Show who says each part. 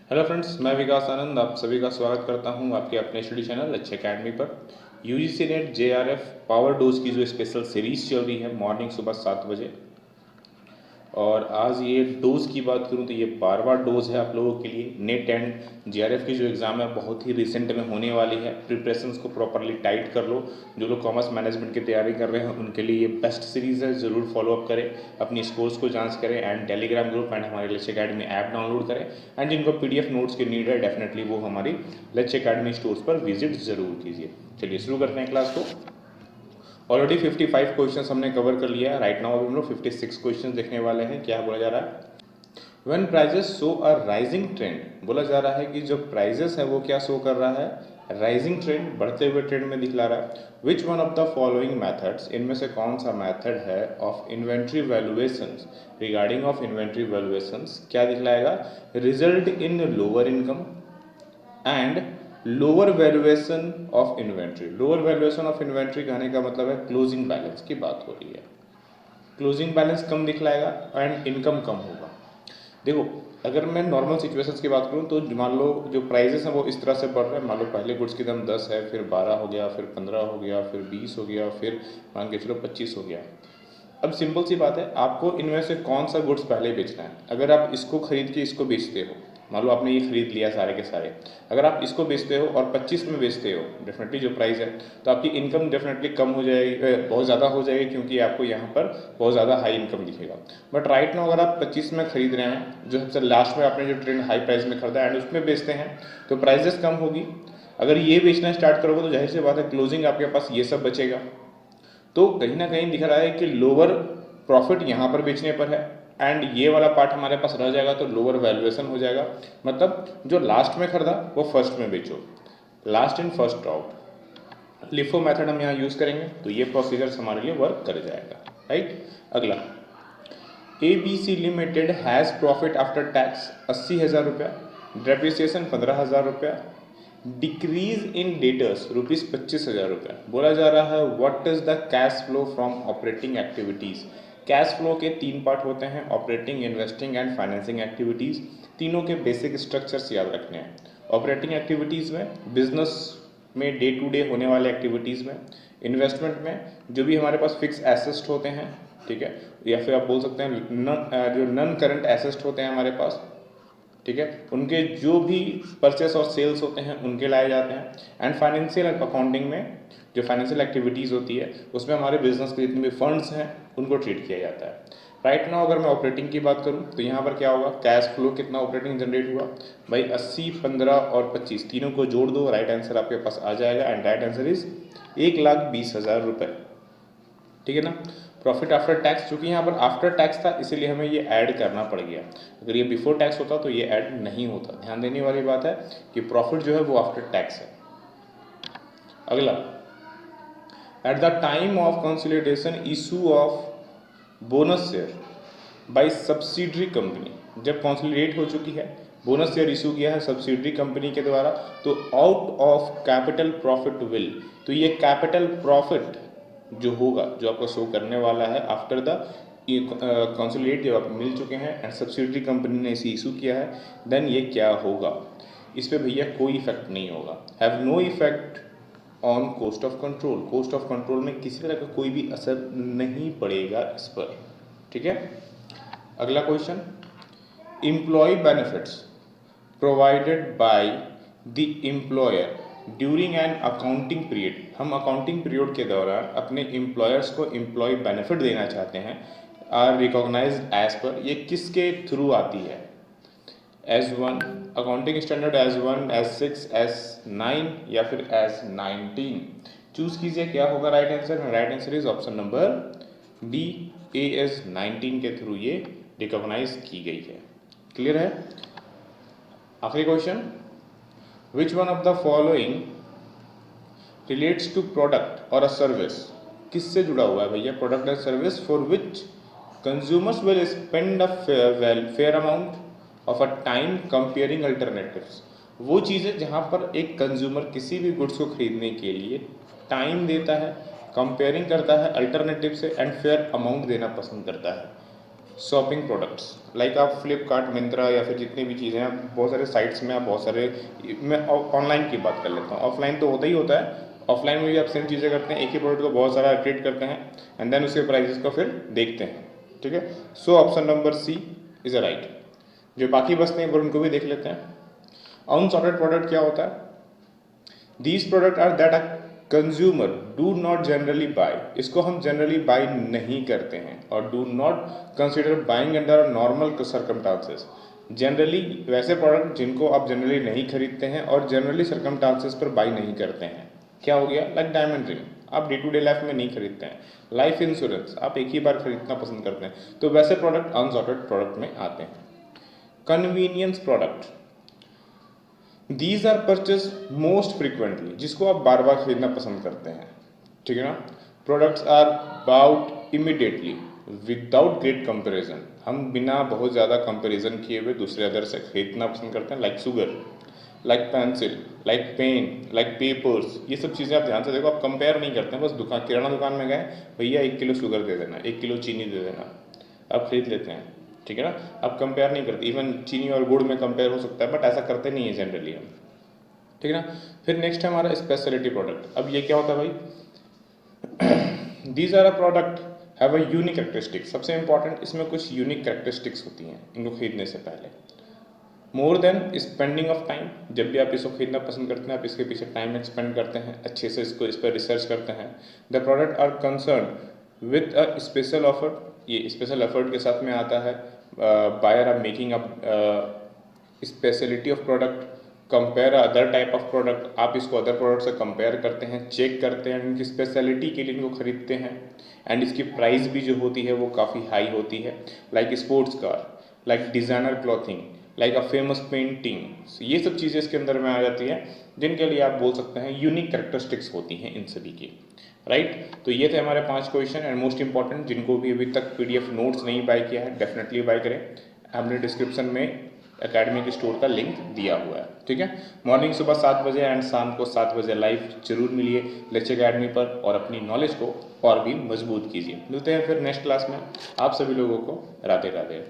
Speaker 1: Hello friends, मैं विकास आनंद आप सभी का स्वागत करता हूं आपके अपने स्टडी चैनल अच्छे अकेडमी पर। UGC net JRF power dose की जो स्पेशल सीरीज चल रही है मॉर्निंग सुबह 7 बजे। और आज ये डोज की बात करूं तो ये 12वां डोज है आप लोगों के लिए। नेट एंड जेआरएफ की जो एग्ज़ाम है बहुत ही रिसेंट में होने वाली है। प्रिपरेशंस को प्रॉपरली टाइट कर लो। जो लोग कॉमर्स मैनेजमेंट की तैयारी कर रहे हैं उनके लिए ये बेस्ट सीरीज़ है, ज़रूर फॉलो अप करें, अपनी स्कोर्स को जांच करें एंड टेलीग्राम ग्रुप एंड हमारे लक्ष्य अकेडमी ऐप डाउनलोड करें। एंड जिनको पीडीएफ नोट्स की नीड है डेफिनेटली वो हमारी लक्ष्य अकेडमी स्टोर्स पर विजिट ज़रूर कीजिए। चलिए शुरू करते हैं क्लास को। ऑलरेडी 55 क्वेश्चन हमने कवर कर लिया है। राइट नाउ अभी हम लोग 56 क्वेश्चन देखने वाले हैं। क्या बोला जा रहा है? When prices show a rising trend, बोला जा रहा है कि जो प्राइजेस है वो क्या शो कर रहा है? राइजिंग ट्रेंड, बढ़ते हुए ट्रेंड में दिखला रहा है। Which one of the following methods, इनमें से कौन सा मैथड है of inventory valuations, regarding of inventory valuations क्या दिखलाएगा? Result in lower income and lower valuation of inventory. Lower valuation of inventory कहने का मतलब है क्लोजिंग बैलेंस की बात हो रही है। क्लोजिंग बैलेंस कम दिखलाएगा एंड इनकम कम होगा। देखो, अगर मैं नॉर्मल सिचुएशंस की बात करूँ तो मान लो जो प्राइजेस हैं वो इस तरह से बढ़ रहे हैं। मान लो पहले गुड्स की दाम 10 है, फिर 12 हो गया, फिर 15 हो गया, फिर 20 हो गया, फिर मान के चलो 25 हो गया। अब सिंपल सी बात है, आपको इनमें से कौन सा गुड्स पहले बेचना है। अगर आप इसको खरीद के इसको बेचते हो, मान लो आपने ये खरीद लिया सारे के सारे, अगर आप इसको बेचते हो और 25 में बेचते हो डेफिनेटली जो प्राइस है, तो आपकी इनकम डेफिनेटली कम हो जाएगी, बहुत ज़्यादा हो जाएगी, क्योंकि आपको यहाँ पर बहुत ज़्यादा हाई इनकम दिखेगा। बट राइट नाउ अगर आप 25 में खरीद रहे हैं, जो सबसे लास्ट में आपने जो ट्रेंड हाई प्राइस में खरीदा एंड उसमें बेचते हैं, तो प्राइजेस कम होगी। अगर ये बेचना स्टार्ट करोगे तो जाहिर सी बात है क्लोजिंग आपके पास ये सब बचेगा। तो कहीं ना कहीं दिख रहा है कि लोअर प्रॉफिट यहाँ पर बेचने पर है एंड ये वाला पार्ट हमारे पास रह जाएगा तो लोअर वैल्यूएशन हो जाएगा। मतलब जो लास्ट में खरीदा वो फर्स्ट में बेचो, last in first out. LIFO method हम यहाँ यूज़ करेंगे तो ये प्रोसीजर हमारे लिए वर्क कर जाएगा। राइट, अगला ABC limited has profit after tax 80,000 रुपया, डेप्रिसिएशन 15,000 रुपया, डिक्रीज इन डेटर्स रुपीज़ 25,000 रुपया। बोला जा रहा है what is the cash flow from operating activities. Cash flow के 3 पार्ट होते हैं, operating, investing and financing activities. तीनों के बेसिक स्ट्रक्चर्स याद रखने हैं। ऑपरेटिंग एक्टिविटीज़ में बिजनेस में डे टू डे होने वाले एक्टिविटीज़ में, इन्वेस्टमेंट में जो भी हमारे पास फिक्स एसेट्स होते हैं, ठीक है, या फिर आप बोल सकते हैं जो नॉन करंट एसेट्स होते हैं हमारे पास, ठीक है, उनके जो भी परचेस और सेल्स होते हैं उनके लाए जाते हैं। एंड फाइनेंशियल अकाउंटिंग में जो फाइनेंशियल एक्टिविटीज़ होती है उसमें हमारे बिजनेस के जितने भी फंड्स हैं उनको ट्रीट किया जाता है। राइट नाउ अगर मैं ऑपरेटिंग की बात करूं तो यहाँ पर क्या होगा, कैश फ्लो कितना ऑपरेटिंग जनरेट हुआ भाई, 80, 15 और 25 तीनों को जोड़ दो, राइट आंसर आपके पास आ जाएगा एंड राइट आंसर इज 1,20,000 रुपये। ठीक है ना। प्रॉफिट आफ्टर टैक्स, चूंकि यहाँ पर आफ्टर टैक्स था इसीलिए हमें ये ऐड करना पड़ गया। अगर ये बिफोर टैक्स होता तो ये ऐड नहीं होता। ध्यान देने वाली बात है कि प्रॉफिट जो है वो आफ्टर टैक्स है। अगला, at the time of consolidation issue of bonus share by subsidiary company, जब कंसोलिडेट हो चुकी है, बोनस शेयर इशू किया है सब्सिडरी कंपनी के द्वारा, तो out of capital profit will, तो ये कैपिटल प्रॉफिट जो होगा, जो आपको शो करने वाला है आफ्टर द कंसोलिडेट, जब आप मिल चुके हैं एंड सब्सिडरी कंपनी ने इसे इशू किया है, देन ये क्या होगा, इस पर भैया कोई इफेक्ट नहीं होगा। Have no effect on cost of control, cost of control में किसी तरह का कोई भी असर नहीं पड़ेगा इस पर। ठीक है। अगला question, employ benefits provided by the employer during an accounting period, हम अकाउंटिंग पीरियड के दौरान अपने एम्प्लॉयर्स को एम्प्लॉय बेनिफिट देना चाहते हैं, आर रिकॉग्नाइज्ड एज पर, ये किसके थ्रू आती है? S1 accounting standard, S1, S6, S9 या फिर S19, चूज कीजिए क्या होगा right answer. Right answer is option number D, AS19 के थ्रू ये रिकॉग्नाइज की गई है। क्लियर है। आखिरी question, which one of the following relates to product और अ सर्विस, किससे जुड़ा हुआ है भैया? Product and service for which consumers will spend a fair amount of a time comparing alternatives, वो चीज़ें जहाँ पर एक कंज्यूमर किसी भी गुड्स को खरीदने के लिए टाइम देता है, कंपेयरिंग करता है अल्टरनेटिव से एंड फेयर अमाउंट देना पसंद करता है। शॉपिंग प्रोडक्ट्स लाइक आप फ्लिपकार्ट, मिंत्रा या फिर जितनी भी चीज़ें हैं, बहुत सारे साइट्स में आप बहुत सारे, मैं ऑनलाइन की बात कर लेता हूँ, ऑफलाइन तो होता ही होता है, ऑफलाइन में भी आप सेम चीज़ें करते हैं, एक ही प्रोडक्ट को बहुत सारा क्रिएट करते हैं एंड देन उसके प्राइजेस को फिर देखते हैं, ठीक है। So option number C is a right. जो बाकी बचते हैं वो उनको भी देख लेते हैं। अनसॉर्टेड प्रोडक्ट क्या होता है? These product are that a consumer do not generally buy, इसको हम जनरली बाय नहीं करते हैं और do not consider buying under normal circumstances. Generally वैसे प्रोडक्ट जिनको आप जनरली नहीं खरीदते हैं और जनरली सर्कमस्टांसेस पर बाई नहीं करते हैं। क्या हो गया? लाइक डायमंड रिंग आप डे टू डे लाइफ में नहीं खरीदते हैं, लाइफ इंश्योरेंस आप एक ही बार खरीदना पसंद करते हैं, तो वैसे प्रोडक्ट अनसॉर्टेड प्रोडक्ट में आते हैं। Convenience product, these are purchase most frequently, जिसको आप बार बार खरीदना पसंद करते हैं, ठीक है ना। Products are bought immediately without great comparison, हम बिना बहुत ज़्यादा कंपेरिजन किए हुए दूसरे अदर से खरीदना पसंद करते हैं, like sugar, like pencil, like pen, like papers. ये सब चीज़ें आप ध्यान से देखो, आप कंपेयर नहीं करते हैं, बस दुकान, किराना दुकान में गए, भैया 1 किलो शुगर दे देना, 1 किलो चीनी दे देना, आप खरीद लेते हैं, ठीक है ना। आप कंपेयर नहीं करते, इवन चीनी और गुड़ में कंपेयर हो सकता है बट ऐसा करते नहीं है जनरली हम, ठीक है ना। फिर नेक्स्ट है हमारा स्पेशलिटी प्रोडक्ट। अब ये क्या होता है भाई? These are a product have a unique characteristic, सबसे इंपॉर्टेंट इसमें कुछ यूनिक कैरेक्टरिस्टिक्स होती हैं इनको खरीदने से पहले। More than spending of time, जब भी आप इसको खरीदना पसंद करते हैं आप इसके पीछे टाइम एक्सपेंड करते हैं, अच्छे से इस पर रिसर्च करते हैं। The product are concern with a special offer, ये स्पेशल एफर्ट के साथ में आता है। Buyer are making a speciality of product, compare other type of product, आप इसको अदर प्रोडक्ट से कंपेयर करते हैं, चेक करते हैं, इनकी स्पेशलिटी के लिए इनको खरीदते हैं एंड इसकी प्राइस भी जो होती है वो काफ़ी हाई होती है, like sports car, like designer clothing, like a famous painting. ये सब चीज़ें इसके अंदर में आ जाती हैं जिनके लिए आप बोल सकते हैं यूनिक कैरेक्टरिस्टिक्स होती हैं इन सभी की, राइट। तो ये थे हमारे 5 क्वेश्चन एंड मोस्ट इंपॉर्टेंट, जिनको भी अभी तक PDF नोट्स नहीं बाय किया है डेफिनेटली बाय करें, हमने डिस्क्रिप्शन में एकेडमी के स्टोर का लिंक दिया हुआ है, ठीक है। मॉर्निंग सुबह 7 बजे एंड शाम को 7 बजे लाइव जरूर मिलिए लेक्चर एकेडमी पर और अपनी नॉलेज को और भी मजबूत कीजिए। मिलते हैं फिर नेक्स्ट क्लास में, आप सभी लोगों को राधे राधे।